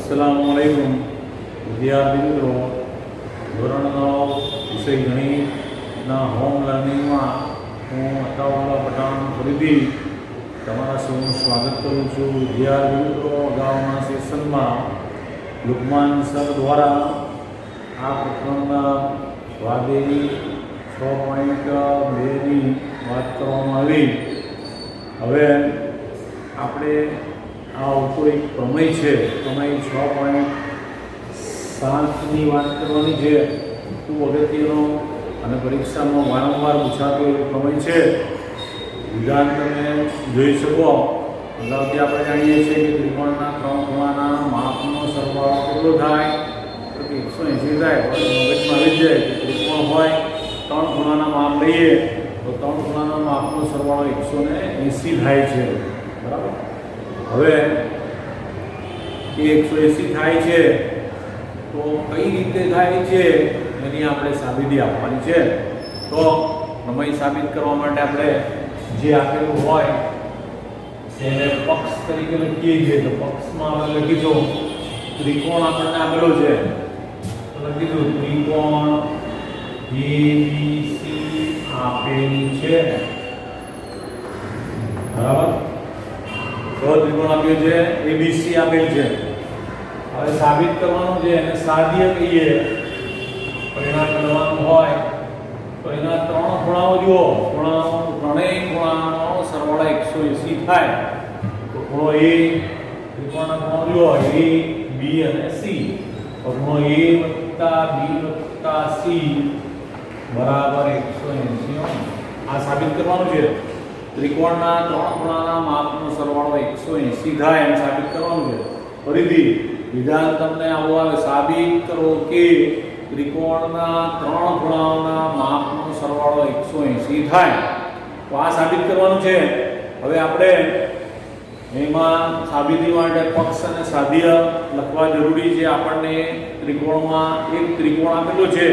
अस्सलामुअलैकुम विद्यार्थी मित्रों ધોરણ 9 વિષય ગણિતના હોમ લર્નિંગમાં હું અતાઉલ્લા પઠાણ ફરીથી તમારા સૌનું સ્વાગત કરું છું। વિદ્યાર્થી મિત્રો, અગાઉના સેશનમાં લુકમાન સર દ્વારા આ પ્રકરણના સ્વાધ્યાય 6.2ની વાત કરવામાં આવી। હવે આપણે આ ઉપર એક પ્રમેય છે, પ્રમેય 6.7ની વાત કરવાની છે। ખૂબ અગત્યનો અને પરીક્ષામાં વારંવાર પૂછાતો એક પ્રમેય છે। વિધાન તમે જોઈ શકો। અગાઉથી આપણે જાણીએ છીએ કે ત્રિકોણના ત્રણ ખૂણાના માપનો સરવાળો કેટલો થાય? તો કે 180 થાય। મગજમાં આવી જાય કે ત્રિકોણ હોય, ત્રણ ખૂણાના માપ લઈએ તો ત્રણ ખૂણાના માપનો સરવાળો 180 થાય છે, બરાબર। હવે એ 180 થાય છે તો કઈ રીતે થાય છે એની આપણે સાબિતી આપવાની છે। તો પ્રમેય સાબિત કરવા માટે આપણે જે આપેલું હોય એને પક્ષ તરીકે લખીએ છીએ। તો પક્ષમાં આપણે લખીશું ત્રિકોણ આપણને આપેલો છે, તો લખીશું ત્રિકોણ ABC આપેલ છે, બરાબર। તો ત્રિકોણ આપ્યું છે, ABC આપેલ છે। હવે સાબિત કરવાનું છે, એને સાધ્ય કહીએ। પરિણામ કરવાનું હોય તો એના ત્રણ ખૂણાઓ જુઓ, ત્રણેય ખૂણાનો સરવાળો 180 થાય। તો ખૂણો A, ત્રિકોણના ખૂણો જુઓ A, B અને C। તો ખૂણો A વત્તા B વત્તા C બરાબર 180। આ સાબિત કરવાનું છે। ત્રિકોણના ત્રણ ખૂણાના માપનો સરવાળો 180 થાય એમ સાબિત કરવાનું છે। ફરીથી વિધાન તમને આવું આવે, સાબિત કરો કે ત્રિકોણના ત્રણ ખૂણાઓના માપનો સરવાળો 180 થાય। તો આ સાબિત કરવાનું છે। હવે આપણે એમાં સાબિતી માટે પક્ષ અને સાધ્ય લખવા જરૂરી છે। આપણને ત્રિકોણમાં એક ત્રિકોણ આપેલો છે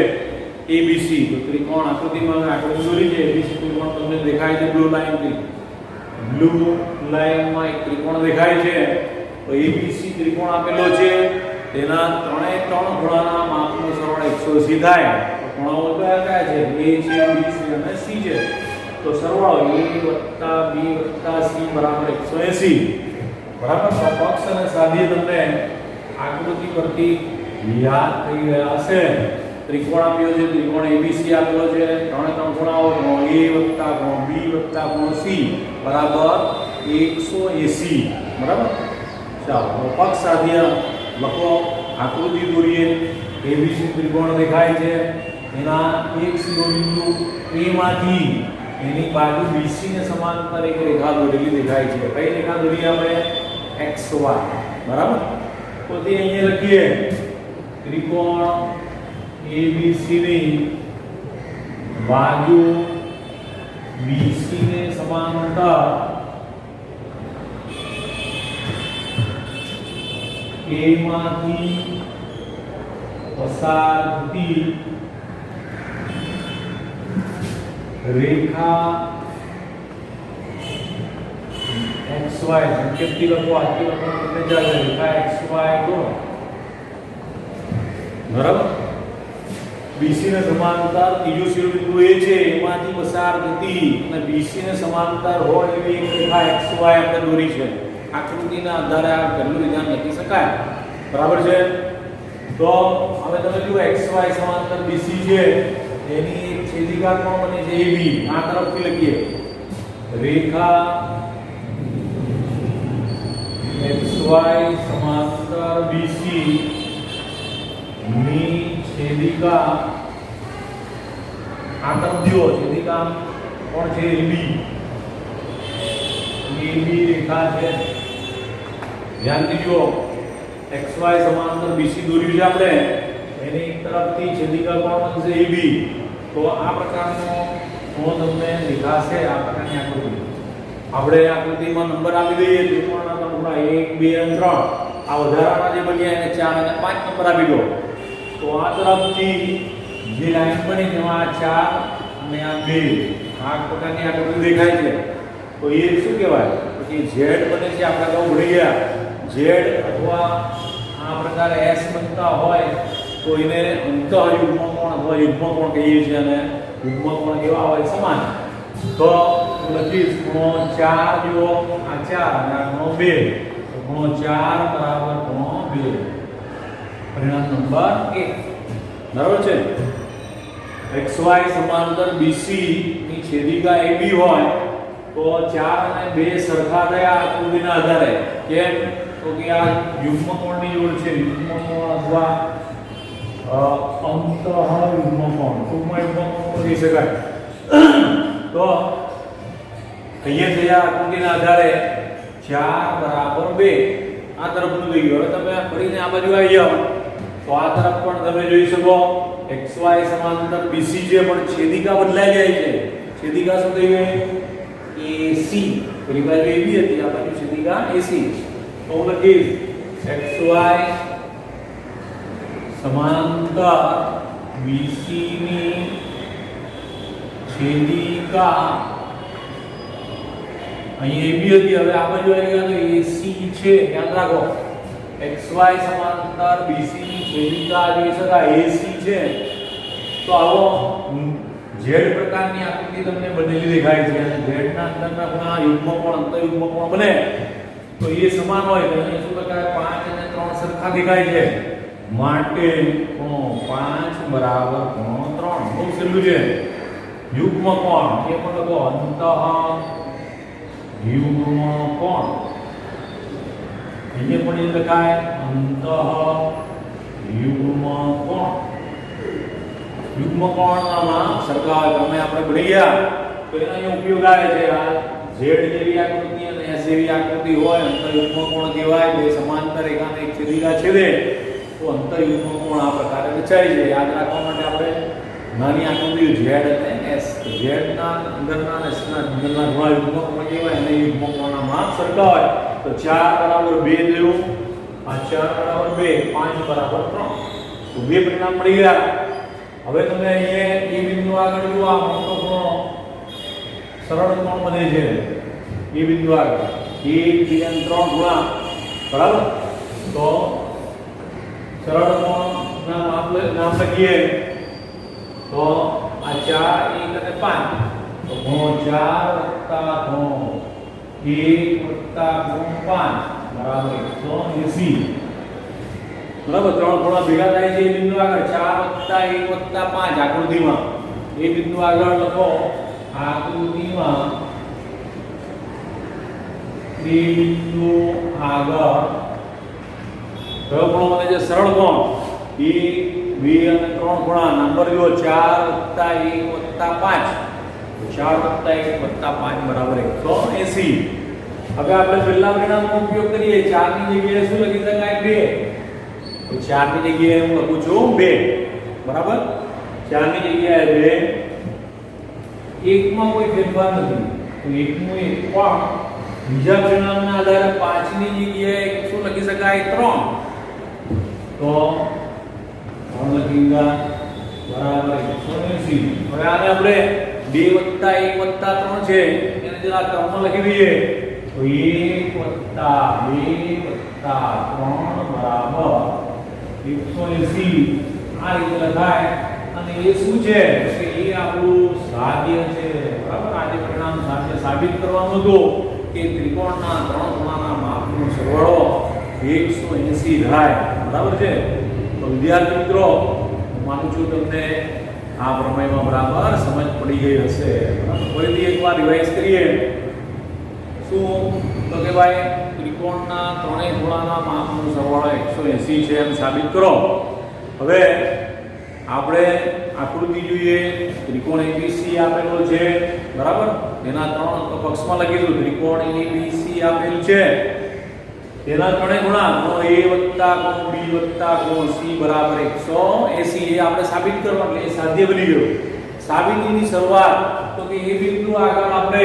ABC। તો ત્રિકોણ આકૃતિમાં આકૃતિ દોરી છે ABC ત્રિકોણ તમને દેખાય છે બ્લુ લાઈનથી। બ્લુ લાઈનમાં એક ત્રિકોણ દેખાય છે। તો ABC ત્રિકોણ આપેલો છે, તેના ત્રણેય ત્રણ ખૂણાના માપનો સરવાળો 180 થાય। તો ખૂણાઓ કયા છે? A છે, B છે અને C છે। તો સરવાળો A વત્તા B વત્તા C બરાબર 180, બરાબર। તો પક્ષ અને સાધ્ય તમને આકૃતિ પરથી યાદ થઈ ગયા હશે। ત્રિકોણ આપ્યો છે, ત્રિકોણ ABC આપેલો છે, ત્રણે ત્રણ ખૂણાઓ ખૂણો A વત્તા ખૂણો B વત્તા ખૂણો C બરાબર 180, બરાબર। ચાલો પક્ષ સાધ્ય લખો, આકૃતિ દોરીએ। ABC ત્રિકોણ દેખાય છે, એના એક શિરોબિંદુ A માંથી એની બાજુ BC ને સમાંતર એક રેખા દોરેલી દેખાય છે। કઈ રેખા દોરી આપણે? XY, બરાબર। તો તે અહીંયા લખીએ ત્રિકોણ ABC ની બાજુ BC ને સમાંતર A માંથી પસાર થતી રેખા XY સંકેતથી લખો, આથી લખો તમને ચાલે। રેખા XY દોરો, બરાબર। BC ને સમાંતર ત્રીજો શિરોબિંદુ A છે, એમાંથી પસાર થતી અને BC ને સમાંતર હોય એવી એક રેખા XY આપણે દોરી છે। આકૃતિના આધારે આ પહેલું વિધાન લખી શકાય, બરાબર છે। તો હવે તમે જુઓ XY સમાંતર BC છે, એની એક છેદિકા કોણ બને છે? AB। આ તરફથી લખીએ રેખા XY સમાંતર BC ની છેદિકા આ તરફ જુઓ, છેદિકા કોણ છે? AB। AB રેખા છે, ધ્યાનથી જુઓ। XY સમાંતર BC દોર્યું છે આપણે, એની એક તરફથી છેદિકા કોણ બનશે? AB। તો આ પ્રકારનો ખૂણો તમને દેખાશે, આ પ્રકારની આકૃતિ। આપણે આકૃતિમાં નંબર આપી દઈએ ત્રિકોણના ત્રણ ખૂણા 1, 2 અને 3। આ વધારાના જે બન્યા એને 4 અને 5 નંબર આપી દો। તો આ તરફથી જે લાઈન બની તેમાં આ 4 અને આ 2 આ પ્રકારની આકૃતિ દેખાય છે। તો એ શું કહેવાય? પછી Z બને છે, આપણે અગાઉ ભણી ગયા। Z અથવા આ પ્રકારે S બનતા હોય તો એને અંતઃયુગ્મ કોણ અથવા યુગ્મ કોણ કહીએ છીએ અને યુગ્મ કોણ કેવા હોય સમાન તો લખીશ ખૂણો 4 જો આ 4 અને આ ખૂણો 2 તો ખૂણો 4 બરાબર ખૂણો 2 પરિણામ નંબર 1 બરાબર છે XY સમાંતર BC ની છેદિકા AB હોય તો 4 અને 2 સરખા થયા આકૃતિના આધારે કેમ તો કે આ યુગ્મ કોણની જોડ છે યુગ્મ કોણ અથવા અંતઃયુગ્મ કોણ ટૂંકમાં યુગ્મ કોણ કહી શકાય તો અહીંયા થયા આકૃતિના આધારે 4 બરાબર 2 આ તરફનું થઈ ગયું હવે તમે ફરીને આ બાજુ આવી જાઓ તો આ તરફ પણ તમે જોઈ શકો XY સમાંતર BC છે પણ છેદિકા બદલાઈ જાય છે છેદિકા શું થઈ ગઈ AC પેલી બાજુ AB હતી આ બાજુ છેદિકા AC તો હું લખીશ XY સમાંતર BC ની છેદિકા અહીં AB હતી હવે આ બાજુ આવી ગયા તો AC છે યાદ રાખો XY સમાંતર BC ની છેદિકા જોઈ શકાય AC છે તો આવો Z પ્રકારની આકૃતિ તમને બનેલી દેખાય છે અને Z ના અંદરના ખૂણા યુગ્મ કોણ અંતઃયુગ્મ કોણ બને તો એ સમાન હોય તો અહીંયા શું લખાય 5 અને 3 સરખા દેખાય છે માટે ખૂણો 5 બરાબર ખૂણો 3 બહુ સહેલું છે યુગ્મ કોણ એ પણ લખો અંતઃયુગ્મ કોણ અહીંયા પણ એ લખાય અંતઃયુગ્મ કોણ યુગ્મ કોણમાં સરખા તમે આપણે ભણી ગયા તો એનો અહીં ઉપયોગ આવે છે આ Z જેવી આકૃતિ અને S જેવી આકૃતિ હોય અંતઃયુગ્મ કોણ કહેવાય બે સમાંતર રેખાને એક છેદિકા છેદે તો અંતઃયુગ્મ કોણ આ પ્રકારે રચાય છે યાદ રાખવા માટે આપણે નાની આકૃતિઓ Z અને S Z ના અંદરના અને S ના અંદરના ખૂણા યુગ્મ કોણ કહેવાય અને યુગ્મ કોણના માપ સરખા હોય તો 4 બરાબર 2 થયું આ 4 બરાબર 2 5 બરાબર 3 તો બે પરિણામ મળી ગયા હવે તમે અહીંયા એ બિંદુ આગળ જુઓ આ મોટો ખૂણો સરળ કોણ બને છે એ બિંદુ આગળ 1 2 અને 3 ખૂણા બરાબર તો સરળ કોણના નામ લખીએ તો આ 4 1 અને 5 તો ખૂણો 4 વત્તા ખૂણો 1 વત્તા ખૂણો 5 બરાબર 180 બરાબર ત્રણ ખૂણા ભેગા થાય છે એ બિંદુ આગળ 4 + 1 + 5 આકૃતિમાં એ બિંદુ આગળ લખો આકૃતિમાં એ બિંદુ આગળ કયો ખૂણો બને છે સરળ કોણ 1 2 અને 3 ખૂણા નંબર જો 4 + 1 + 5 4 + 1 + 5 બરાબર 180 હવે આપણે પહેલા પરિણામનો ઉપયોગ કરીએ 4 ની જગ્યાએ શું લખી શકાય 2 તો 4 ની જગ્યાએ હું લખું છું 2 બરાબર 4 ની જગ્યાએ 2 એકમાં કોઈ ફેરફાર નથી તો એકનું એક પણ બીજા પરિણામના આધારે 5 ની જગ્યાએ શું લખી શકાય 3 તો 3 લખીએ બરાબર 180 હવે આને આપણે 2 + 1 + 3 છે એને જરા ક્રમમાં લખી દઈએ તો 1 + 2 + 3 બરાબર 180 આ રીતે લખાય અને એ શું છે કે એ આપણું સાધ્ય છે બરાબર આજે પરિણામ સાધ્ય સાબિત કરવાનું હતું કે ત્રિકોણના ત્રણ ખૂણાના માપનો સરવાળો 180 થાય બરાબર છે તો વિદ્યાર્થી મિત્રો હું માનું છું તમને આ પ્રમેયમાં બરાબર સમજ પડી ગઈ હશે બરાબર ફરીથી એકવાર રિવાઇઝ કરીએ શું તો કે ભાઈ ત્રિકોણના ત્રણેય ખૂણાના માપનો સરવાળો 180 છે એમ સાબિત કરો હવે આપણે આકૃતિ જોઈએ ત્રિકોણ ABC આપેલો છે બરાબર એના ત્રણ પક્ષમાં લખીશું ત્રિકોણ ABC આપેલ છે તેના ત્રણેય ખૂણા ખૂણો A વત્તા ખૂણો B વત્તા ખૂણો C બરાબર 180 એ આપણે સાબિત કરવા એટલે એ સાધ્ય બની ગયું સાબિતીની શરૂઆત તો કે એ બિંદુ આગળ આપણે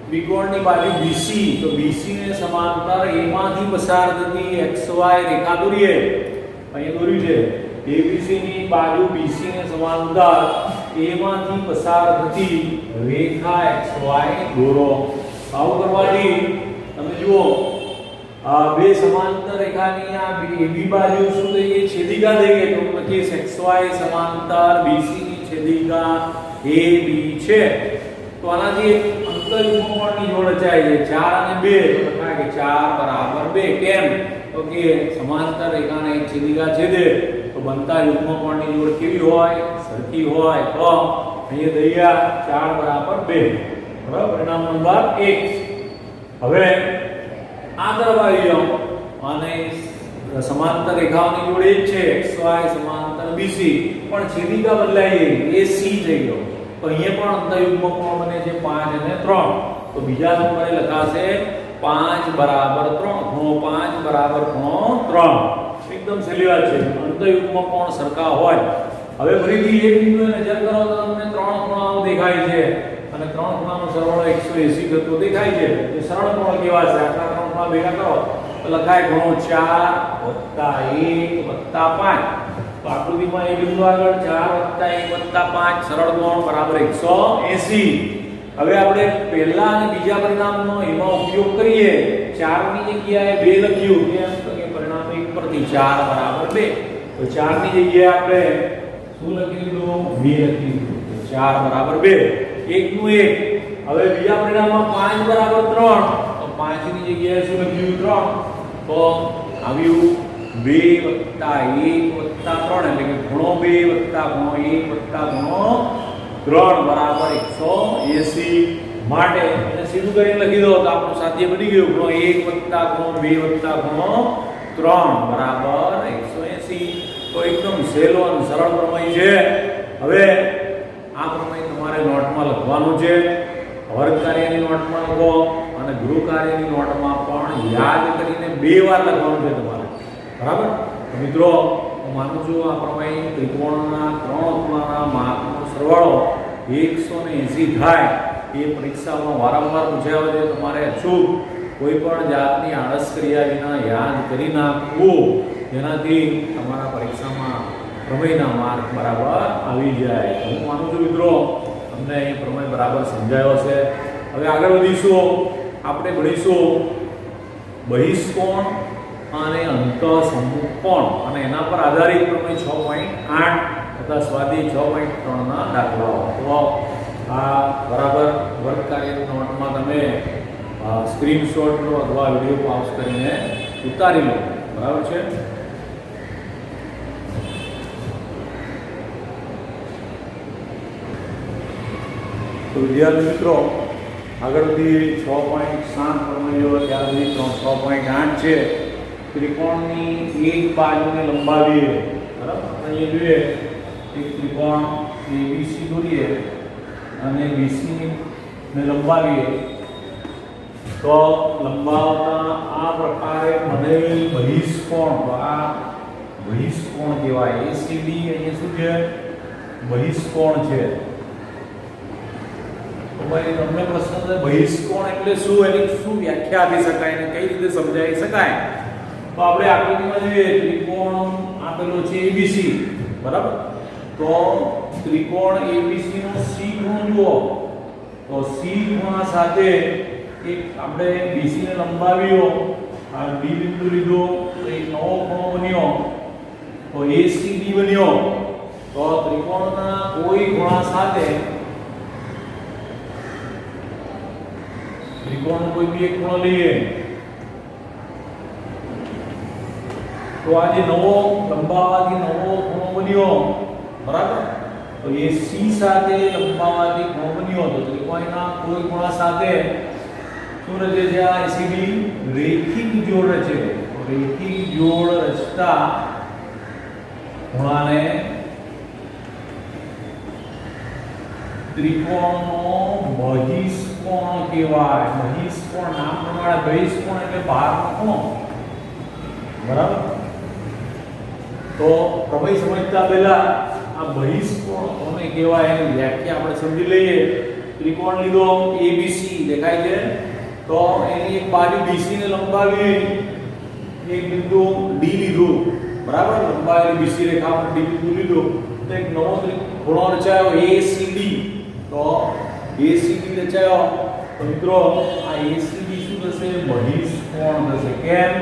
ત્રિકોણની બાજુ BC તો BC ને સમાંતર A માંથી પસાર થતી XY રેખા દોરીએ અહીં દોર્યું છે ABC ની બાજુ BC ને સમાંતર A માંથી પસાર થતી રેખા XY દોરો આવું કરવાથી તમે જુઓ બે સમાંતર રેખાની આ AB બાજુ શું થઈ ગઈ છેદિકા થઈ ગઈ તો લખીએ XY સમાંતર BC ની છેદિકા AB છે તો આનાથી અંતર્યુગ્મ કોણની જોડ રચાય છે 4 અને 2 તો લખાય કે 4 = 2 કેમ તો કે સમાંતર રેખાને એક છેદિકા છેદે તો બનતા યુગ્મ કોણની જોડ કેવી હોય સરખી હોય તો અહીંયા દઈયા 4 = 2 બરાબર પરિણામ નંબર 1 હવે આ તરફ આવી જાઓ અને સમાંતર રેખાઓની જોડ એ જ છે XY સમાંતર BC પણ છેદિકા બદલાઈ ગઈ AC થઈ ગયો તો અહીંયા પણ અંતર્યુગ્મ કોણ બને છે 5 અને 3 તો બીજા નંબરે લખાશે 5 = 3 ખૂણો 5 = ખૂણો 3 એકદમ સહેલી વાત છે અંતર્યુગ્મ કોણ સરખા હોય હવે ફરીથી એક બિંદુએ નજર કરો તો તમને ત્રણ ખૂણાઓ દેખાય છે અને ત્રણ ખૂણાનો સરવાળો 180 થતો દેખાય છે એ સરળ કોણ કેવા છે આટલા ત્રણ ખૂણા ભેગા કરો તો લખાય ખૂણો 4 + 1 + 5 તો આકૃતિમાં એક બિંદુ આગળ 4 + 1 + 5 સરળ કોણ બરાબર 180 હવે આપણે પહેલા અને બીજા પરિણામનો એમાં ઉપયોગ કરીએ 4 ની જગ્યાએ 2 લખ્યું કેમ તો કે પરિણામ 1 પરથી 4 = 2 તો 4 ની જગ્યાએ આપણે શું લખી દીધું 2 લખી દીધું 4 = 2 1 નું 1 હવે બીજા પરિણામમાં 5 = 3 તો 5 ની જગ્યાએ શું લખ્યું 3 તો આવ્યું 2 + 1 + 3 એટલે કે ખૂણો 2 + ખૂણો 1 + ખૂણો 3 બરાબર 180 માટે એને સીધું કરીને લખી દો તો આપણું સાધ્ય બની ગયું ખૂણો 1 + ખૂણો 2 + ખૂણો 3 બરાબર 180 તો એકદમ સહેલો અને સરળ પ્રમેય છે હવે આ પ્રમેય તમારે નોટમાં લખવાનું છે વર્ગ કાર્યની નોટમાં લખો અને ગૃહ કાર્યની નોટમાં પણ યાદ કરીને 2 વાર લખવાનું છે તમારે બરાબર તો મિત્રો હું માનું છું આ પ્રમેય ત્રિકોણના ત્રણ ખૂણાના માપનો સરવાળો 180 થાય એ પરીક્ષામાં વારંવાર પૂછાયો છે તમારે અચૂક કોઈ પણ જાતની આળસ કર્યા વિના યાદ કરી નાખવું જેનાથી તમારા પરીક્ષામાં પ્રમેયના માર્ક બરાબર આવી જાય હું માનું છું મિત્રો તમને અહીં પ્રમેય બરાબર સમજાયો છે હવે આગળ વધીશું આપણે ભણીશું બહિષ્કોણ અને અંતઃસમૂહ કોણ અને એના પર આધારિત પ્રમેય 6.8 તથા સ્વાધ્યાય 6.3 ના દાખલાઓ તો આ બરાબર વર્ગ કાર્યની નોટમાં તમે સ્ક્રીનશોટ લો અથવા વિડીયો પાઉઝ કરીને ઉતારી લો બરાબર છે તો વિદ્યાર્થી મિત્રો આગળ બધી 6.7 પ્રમેયો ત્યાર સુધી 6.8 છે ત્રિકોણની એક બાજુને લંબાવીએ બરાબર અહીંયા જોઈએ એક ત્રિકોણ ABC દોરીએ અને BC ને લંબાવીએ તો લંબાવતા આ પ્રકારે બનેલ બહિષ્કોણ તો આ બહિષ્કોણ કહેવાય ACD અહીંયા શું છે બહિષ્કોણ છે તો ભાઈ તમને પ્રશ્ન છે બહિષ્કોણ એટલે શું એની શું વ્યાખ્યા આપી શકાય અને કઈ રીતે સમજાવી શકાય તો આપણે આકૃતિમાં જોઈએ ત્રિકોણ આપેલો છે ABC બરાબર તો ત્રિકોણ ABC નો C ખૂણો જુઓ તો C ખૂણા સાથે એક આપણે BC ને લંબાવ્યો આ D બિંદુ લીધો તો એક નવો ખૂણો બન્યો તો ACD બન્યો તો ત્રિકોણના કોઈ ખૂણા સાથે ત્રિકોણ કોઈ બી એક ખૂણો લઈએ તો આ જે નવો લંબાવાથી નવો ખૂણો બન્યો બરાબર તો એ C સાથે લંબાવાથી ખૂણો બન્યો તો ત્રિકોણના કોઈ ખૂણા સાથે શું રચે છે આ ACD રેખિક જોડ રચે તો રેખિક જોડ રચતા ખૂણાને ત્રિકોણનો બહિષ્કોણ કહેવાય બહિષ્કોણ નામ પ્રમાણે બહિષ્કોણ એટલે બહારનો ખૂણો બરાબર તો પ્રમેય સમજતા પહેલા આ બહિષ્કોણ કોને કહેવાય એની વ્યાખ્યા આપણે સમજી લઈએ ત્રિકોણ લીધો ABC દેખાય છે તો એની એક બાજુ BC ને લંબાવી એક બિંદુ D લીધું બરાબર લંબાવેલી BC રેખા પર D બિંદુ લીધું તો એક નવો ખૂણો રચાયો ACD તો ACD રચાયો તો મિત્રો આ ACD શું થશે બહિષ્કોણ કોણ થશે. કેમ?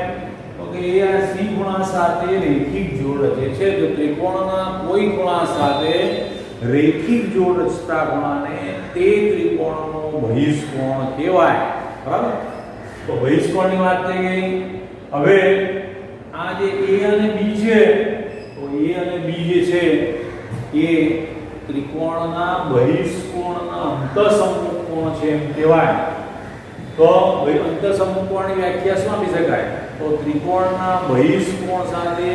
તો કે એ આ સી ખૂણા સાથે રેખિક જોડ રચે છે. જો ત્રિકોણના કોઈ ખૂણા સાથે રેખિક જોડ રચતા ખૂણાને તે ત્રિકોણનો બહિષ્કોણ કહેવાય. બરાબર? તો બહિષ્કોણની વાત થઈ ગઈ. હવે આ જે a અને b છે, તો a અને b જે છે એ ત્રિકોણના બહિષ્કોણના અંતઃસમૂહ કોણ છે એમ કહેવાય. તો અંતઃસમૂહ કોણની વ્યાખ્યા શું આપી શકાય? તો ત્રિકોણના બહિષ્કોણ સાથે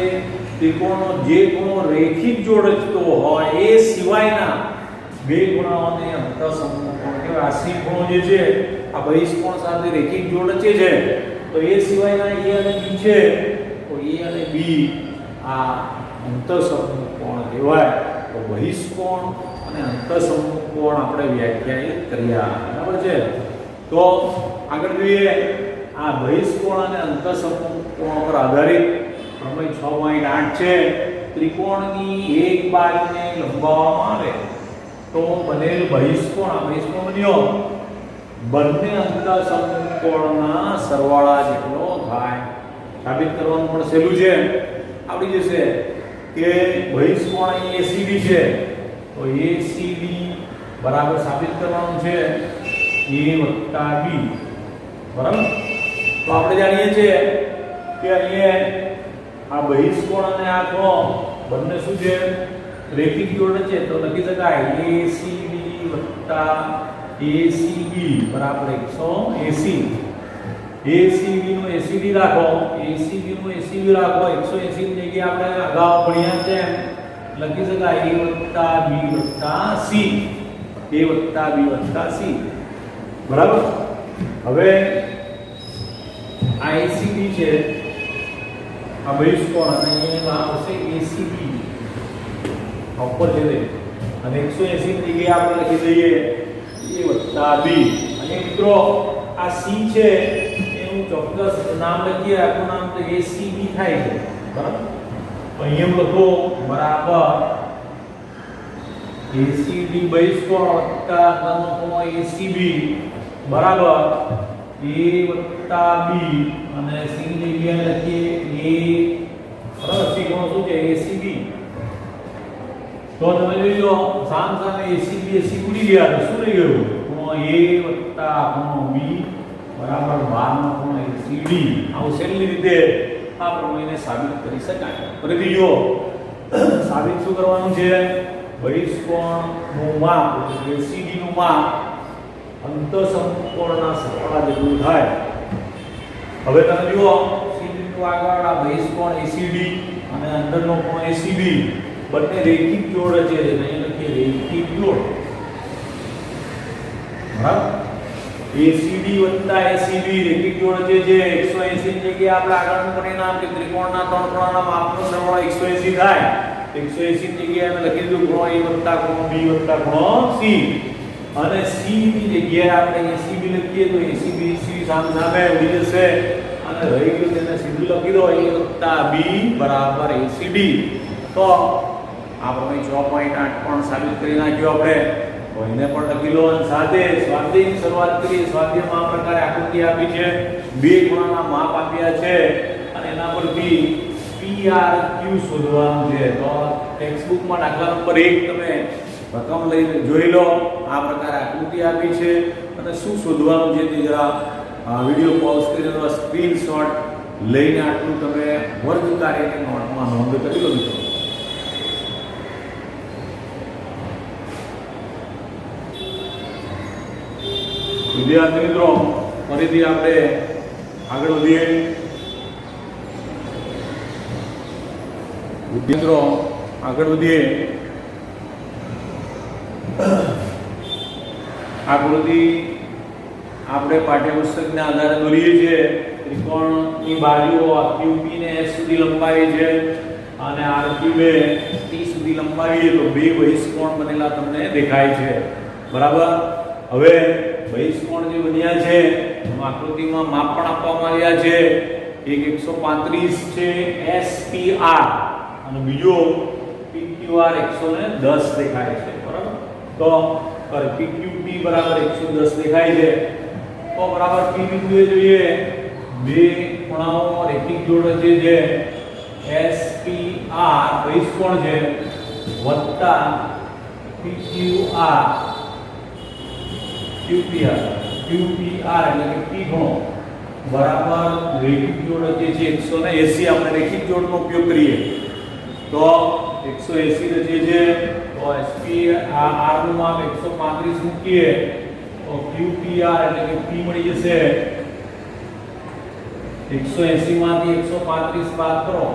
ત્રિકોણનો જે ખૂણો રેખિક જોડ રચતો હોય એ સિવાયના બે ખૂણાઓને અંતઃસમૂહ કોણ કહેવાય. આ સી ખૂણો જે છે આ બહિષ્કોણ સાથે રેખિક જોડ રચે છે, તો એ સિવાયના a અને b છે, તો a અને b આ અંતઃસમૂહ કોણ કહેવાય. તો બહિષ્કોણ અને અંતઃસમૂહ કોણ આપણે વ્યાખ્યાયિત કર્યા. બરાબર છે? તો આગળ જોઈએ આ બહિષ્કોણ અને અંતઃસમૂહ કોણ પર આધારિત પ્રમેય 6.8 છે. ત્રિકોણની એક બાજુને લંબાવવામાં આવે તો બનેલ બહિષ્કોણ, આ બહિષ્કોણ બન્યો, બંને અંતઃસમૂહ કોણના સરવાળા જેટલો થાય. સાબિત કરવાનું પણ સહેલું છે, આવડી જશે કે બહિષ્કોણ અહીં ACD છે, તો ACD બરાબર સાબિત કરવાનું છે a + b. બરાબર? તો આપણે જાણીએ છીએ કે અહીંયા આ બહિષ્કોણ અને આ કોણ બંને શું છે? રેખિક જોડ છે. તો લખી શકાય ACD + ACB બરાબર 180. ACB નું ACD રાખો, ACB નું ACB રાખો, 180 ની જગ્યાએ આપણે અગાઉ ભણ્યા છે લખી શકાય a + b + c, a + b + c. બરાબર? હવે આ ACB છે, આ બહિષ્કોણ, અને અહીંયા આવશે ACB ઉપર છે અને 180 ની જગ્યાએ આપણે લખી દઈએ a + b. અને મિત્રો આ c છે એનું ચોક્કસ નામ લખીએ, આખું નામ તો ACB થાય છે. બરાબર? તો અહીંયા લખો બરાબર ACD બહિષ્કોણ વત્તા ઘનકોણ ACB બરાબર a + b અને c ની જગ્યાએ લખીએ a. બરાબર? c કોણ શું છે? ACB. તો તમે જોઈ લો સામ સામે ACB ઉડી ગયા તો શું રહી ગયું? ખૂણો a + ખૂણો b બરાબર 12 નો ખૂણો ACD. આવું સહેલી રીતે આ પ્રમેયને સાબિત કરી શકાય. ફરીથી જો સાબિત શું કરવાનું છે? બહિષ્કોણનું માપ એટલે ACD નું માપ અંતઃસમૂહ કોણના સરવાળા જેટલું થાય. હવે તમે જુઓ CD નું આગળ આ બહિષ્કોણ ACD અને અંદરનો કોણ ACB બંને રેખિક જોડ છે. અહીં લખીએ રેખિક જોડ. બરાબર? ACD + ACB રેખિક જોડ છે જે 180 ની જગ્યાએ આપણે આગળનું પરિણામ કે ત્રિકોણના ત્રણ ખૂણાના માપનો સરવાળો 180 થાય. 180 ની જગ્યાએ અમે લખી દીધું ખૂણો a + ખૂણો b + ખૂણો c. અને c ની જગ્યાએ આપણે ACB લખીએ તો ACB c સામે ઉડી જશે અને રહી ગયું તેને સીધું લખી દો a + b બરાબર ACD. તો આ પ્રમેય 6.8 પણ સાબિત કરી નાખ્યો આપણે. તો એને પણ લખી લો. અને સાથે સ્વાધ્યાયની શરૂઆત કરીએ. સ્વાધ્યાયમાં આ પ્રકારે આકૃતિ આપી છે, બે ખૂણાના માપ આપ્યા છે અને એના પરથી PRQ શોધવાનું છે. તો ટેક્સ્ટબુકમાં દાખલા નંબર 1 તમે રકમ લઈને જોઈ લો. આ પ્રકારે આકૃતિ આપી છે અને શું શોધવાનું છે તે જરા વિડિયો પોઝ કરીને સ્ક્રીનશોટ લઈને આટલું તમે વર્ગ કાર્યની નોટમાં નોંધ કરી લો મિત્રો. વિદ્યાર્થી મિત્રો ફરીથી આપણે આગળ વધીએ. મિત્રો આગળ વધીએ. આકૃતિ આપણે પાઠ્યપુસ્તકના આધારે દોરીએ છીએ. ત્રિકોણની બાજુઓ QP ને S સુધી લંબાવી છે અને RQ ને T સુધી લંબાવીએ તો બે બહિષ્કોણ બનેલા તમને દેખાય છે. બરાબર? હવે બહિષ્કોણ જે બન્યા છે એમાં આકૃતિમાં માપ પણ આપવામાં આવ્યા છે. એક 135 છે SPR અને બીજો PQR 110 દેખાય છે. બરાબર? તો PQP બરાબર 110 દેખાય છે. તો બરાબર PQ જોઈએ બે ખૂણાઓ રેખિક જોડ રચે છે SPR બહિષ કોણ છે વત્તા PQR QPR એટલે કે P ખૂણો બરાબર રેખિક જોડ રચે છે 180. આપણે રેખિક જોડનો ઉપયોગ કરીએ તો 180 રચે છે તો SPR નું માપ 135 મૂકીએ તો QPR એટલે કે P મળી જશે 180 માંથી 135 બાદ કરો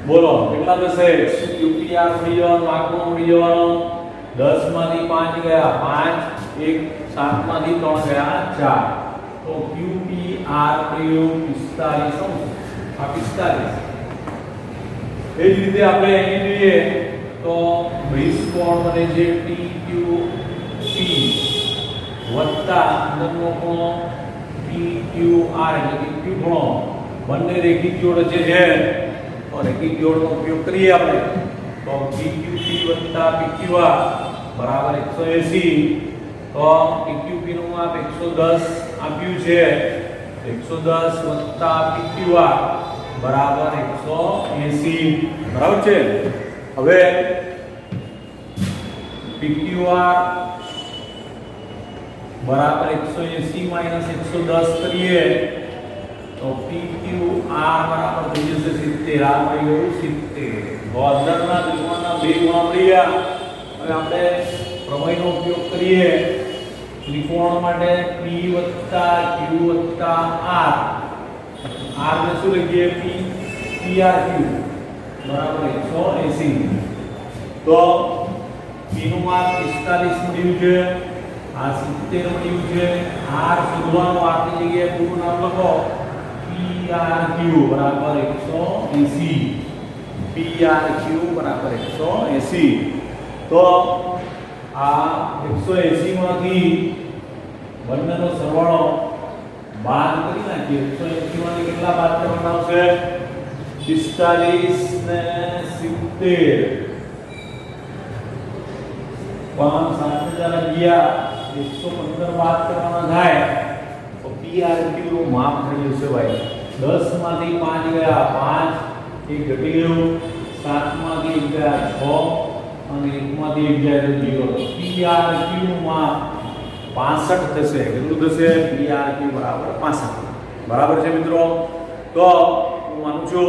બોલો કેટલા થશે QPR મળી જવાનો આંકડો મળી જવાનો 10 માંથી 5 ગયા 5 1 7 માંથી 3 ગયા 4 તો QPR પ્રયોગ 45 આ 45 એ જ રીતે આપણે અહીં જોઈએ તો બહિષ કોણ બને છે TQP વત્તા અંદરનો ખૂણો PQR એટલે કે Q ખૂણો બંને રેખિક જોડ છે તો રેખિક જોડનો ઉપયોગ કરીએ આપણે તો PQP વત્તા PQR બરાબર 180 તો PQP નું માપ 110 આપ્યું છે 110 વત્તા PQR બરાબર 180 બરાબર છે હવે PQR બરાબર 180 માઈનસ 110 કરીએ તો PQR બરાબર થઈ જશે 70 આ મળી ગયું 70 તો અંદરના ત્રિકોણના બે ખૂણા મળી ગયા હવે આપણે પ્રમેયનો ઉપયોગ કરીએ ત્રિકોણ માટે P વત્તા Q વત્તા R R ને શું લખીએ PRQ બરાબર 180 તો P નું માપ 45 મળ્યું છે આ 70 મળ્યું છે R શોધવાનું R ની જગ્યાએ પૂરું નામ લખો PRQ બરાબર 180 PRQ બરાબર 180 તો આ 180 માંથી બંનેનો સરવાળો બાદ કરી નાખીએ 180 માંથી કેટલા બાદ કરવાના આવશે 45 ને 70 5 7 ગયા 115 બાદ કરવાના થાય તો PRQ નું માપ થઈ જશે ભાઈ 10 માંથી 5 ગયા 5 એક ઘટી ગયું 7 માંથી 1 ગયા 6 અને 1 માંથી 1 ગયા તો 0 PRQ નું માપ 65 થશે કેટલું થશે PRQ બરાબર 65 બરાબર છે મિત્રો તો હું માનું છું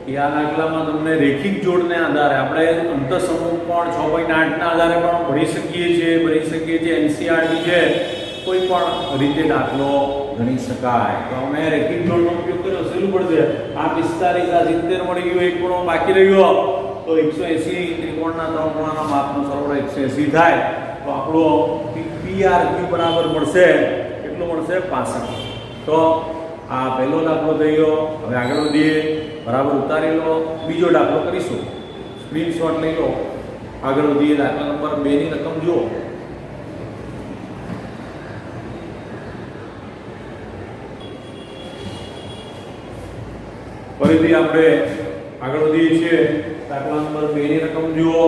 કે આ દાખલામાં તમને રેખિક જોડને આધારે આપણે અંતઃસમૂહ કોણ 6.8 ના આધારે પણ ભણી શકીએ છીએ NCERT છે કોઈ પણ રીતે દાખલો ગણી શકાય તો અમે રેખિક જોડનો ઉપયોગ કર્યો સહેલું પડશે આ 45 આ 70 મળી ગયું એક ખૂણો બાકી રહ્યો તો 180 ત્રિકોણના ત્રણ ખૂણાના માપનો સરવાળો 180 થાય તો આપણો PRQ બરાબર મળશે કેટલું મળશે 65 તો આ પહેલો દાખલો થઈ ગયો હવે આગળ વધીએ બરાબર ઉતારી લો બીજો દાખલો કરીશું સ્ક્રીનશોટ લઈ લો આગળ વધીએ દાખલા નંબર 2 ની રકમ જુઓ ફરીથી આપણે આગળ વધીએ છીએ દાખલા નંબર 2 ની રકમ જુઓ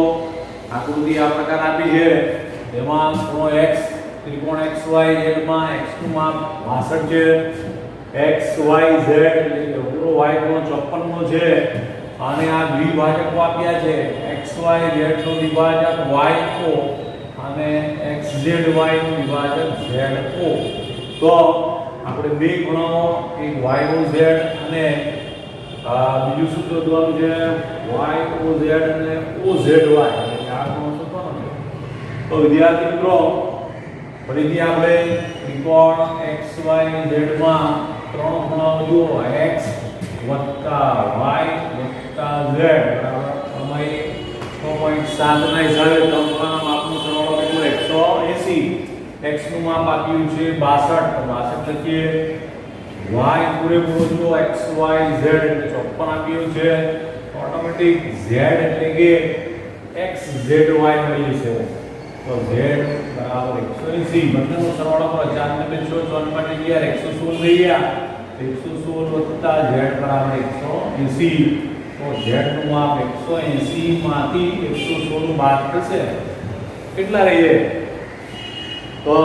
આકૃતિ આ પ્રકાર આપી છે તેમાં ખૂણો x ત્રિકોણ XYZ માં x નું માપ 62 છે XYZ એટલે કે પૂરો y ખૂણો 54 નો છે અને આ દ્વિભાજકો આપ્યા છે XYZ નો વિભાજક YO અને XZY નું વિભાજક ZO તો આપણે બે ખૂણાઓ એક YOZ અને બીજું શું શોધવાનું છે YOZ અને OZY એટલે આ ખૂણો શોધવાનો છે તો વિદ્યાર્થી મિત્રો ફરીથી આપણે ત્રિકોણ XYZ માં ત્રણ ખૂણાઓ જુઓ x વત્તા y વત્તા z બરાબર સમય 6.7 ના હિસાબે ત્રણ ખૂણાના માપનો સરવાળો કેટલો 180 x નું માપ આપ્યું છે 62 તો 62 લખીએ y પૂરેપૂરો જુઓ XYZ એટલે 54 આપ્યું છે ઓટોમેટિક z એટલે કે XZY મળી જશે તો z બરાબર 180 બંનેનો સરવાળો કરો 4 ને 2 6 માટે ગયા 116 થઈ ગયા 116 વત્તા z બરાબર 180 તો z નું માપ 180 માંથી 116 બાદ થશે કેટલા રહીએ તો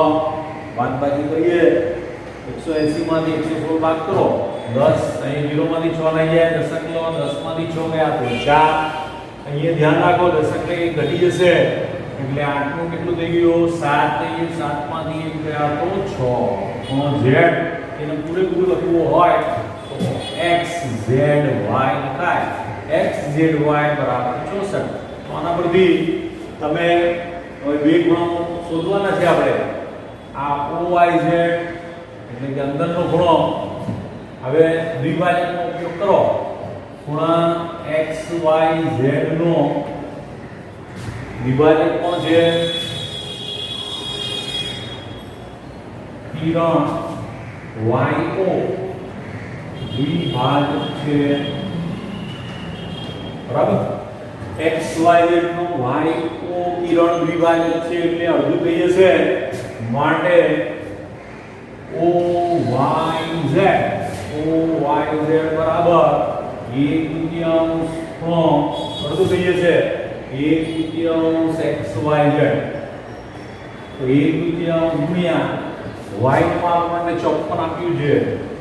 બાદબાકી કરીએ 180 માંથી 116 બાદ કરો 10 અહીં 0 માંથી 6 લઈ જાય દશક લો 10 માંથી 6 ગયા તો 4 અહીંયા ધ્યાન રાખો દશક લઈ ઘટી જશે એટલે 8 નું કેટલું થઈ ગયું 7 થઈ ગયું 7 માંથી 1 ગયા તો 6 z એને પૂરેપૂરું લખવું હોય તો x z y લખાય x z y બરાબર 64 તો આના પરથી તમે હવે બે ખૂણાઓ શોધવાના છે આપણે આ OYZ એટલે કે અંદરનો ખૂણો હવે દ્વિભાજકનો ઉપયોગ કરો ખૂણા XYZ નો વિભાજક કોણ છે કિરણ YO દ્વિભાજક છે બરાબર XYZ નો YO કિરણ દ્વિભાજક છે એટલે અડધું થઈ જશે માટે OYZ બરાબર 1/2 ખૂણો અડધું થઈ જશે 1/2 XYZ તો 1/2 ગુણ્યા y માં આપણને 54 આપ્યું છે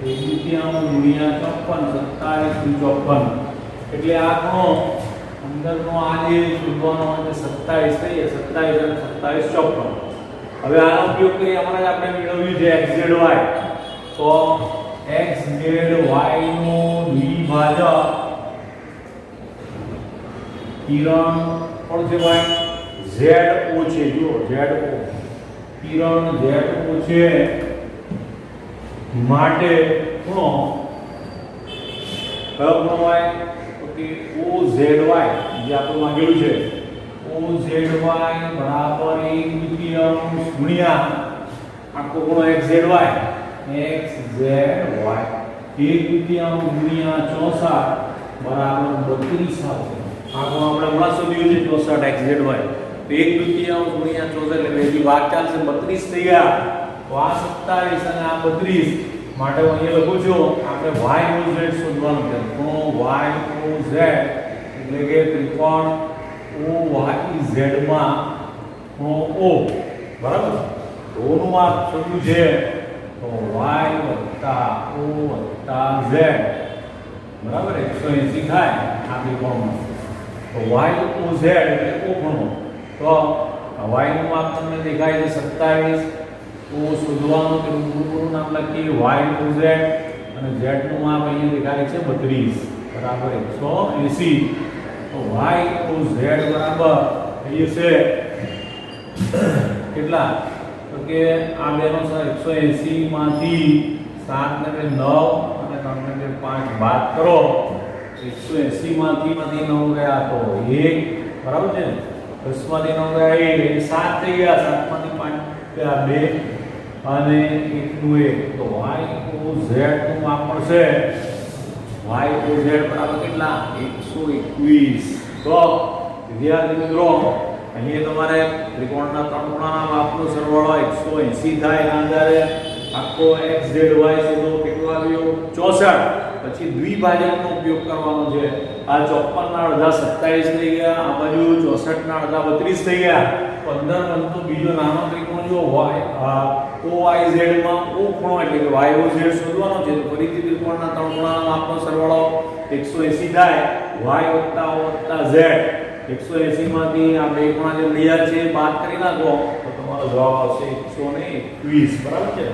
1/2 ગુણ્યા 54 27 એટલે આ ખૂણો અંદરનો આ જે શોધવાનો હોય 27 થઈ 27 અને 27 54 હવે આનો ઉપયોગ કરી હમણાં જ આપણે મેળવ્યું છે xzy તો xzy નો દ્વિભાજક કિરણ કોણ છે ભાઈ ZO છે જો ZO કિરણ ZO છે માટે ખૂણો કયો ખૂણો હોય તો કે OZY જે આપણે માંગેલું છે OZY બરાબર 1/2 ગુણ્યા આખો ખૂણો XZY 1/2 ગુણ્યા 64 બરાબર 32 આવશે આ ખૂણો આપણે હમણાં શોધ્યું છે 64 XZY તો 1/2 ગુણ્યા 64 એટલે બેથી ભાગ ચાલશે 32 થઈ ગયા તો આ 27 અને આ 32 માટે હું અહીંયા લખું છું આપણે YOZ શોધવાનું છે ખૂણો YOZ એટલે કે ત્રિકોણ OYZ માં ખૂણો O બરાબર તો O નું માપ શોધ્યું છે તો y + O + z બરાબર 180 થાય આ ત્રિકોણમાં તો YOZ એટલે O ખૂણો તો y નું માપ તમને દેખાય છે 27 O શોધવાનું કે પૂરું નામ લખીએ YOZ અને z નું માપ અહીંયા દેખાય છે 32 બરાબર 180 તો YOZ બરાબર એ છે કેટલા તો કે આ બેનો 180 માંથી 7 ને 9 અને 3 ને 5 બાદ કરો 180 માંથી 9 ગયા તો 1 બરાબર છે 10 માંથી 9 ગયા 1 7 થઈ ગયા 7 માંથી 5 ગયા 2 અને 1 નું 1 તો YOZ નું માપ મળશે YOZ બરાબર કેટલા 121 તો વિદ્યાર્થી મિત્રો અહીં તમારે ત્રિકોણના ત્રણ ખૂણાના માપનો સરવાળો 180 થાય એના આધારે આખો XZY શોધો કેટલો આવ્યો 64 પછી દ્વિભાજકનો ઉપયોગ કરવાનો છે આ 54 ના અડધા 27 થઈ ગયા આ બાજુ 64 ના અડધા 32 થઈ ગયા 15 બનતો બીજો નાનો ત્રિકોણ જો OYZ માં O ખૂણો એટલે કે YOZ શોધવાનો છે તો ફરીથી ત્રિકોણના ત્રણ ખૂણાના માપનો સરવાળો 180 થાય y + O + z 180 માંથી આ બે ખૂણા જે મળ્યા છે બાદ કરી નાખો તો તમારો જવાબ આવશે 121 બરાબર છે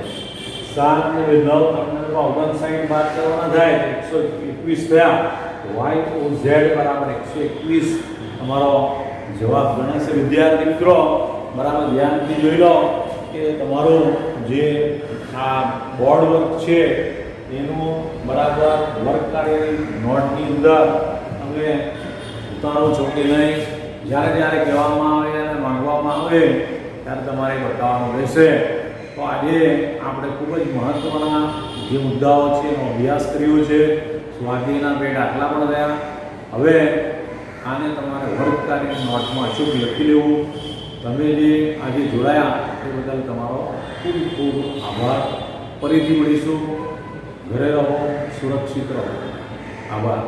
7 ને 9 તમને 59 બાદ કરવાના થાય તો 121 થયા YOZ બરાબર 121 તમારો જવાબ ગણાશે વિદ્યાર્થી મિત્રો બરાબર ધ્યાનથી જોઈ લો કે તમારું જે આ બોર્ડ વર્ક છે એનું બરાબર વર્ક કાર્યની નોટની અંદર તમે ઉતારો છો કે નહીં જ્યારે જ્યારે કહેવામાં આવે અને માંગવામાં આવે ત્યારે તમારે બતાવવાનું રહેશે તો આજે આપણે ખૂબ જ મહત્ત્વના જે મુદ્દાઓ છે એનો અભ્યાસ કર્યો છે સ્વાધ્યાયના બે દાખલા પણ થયા હવે આને તમારે વર્ક કાર્યની નોટમાં અચૂક લખી લેવું તમે જે આજે જોડાયા એ બદલ તમારો ખૂબ ખૂબ આભાર ફરીથી મળીશું ઘરે રહો સુરક્ષિત રહો આભાર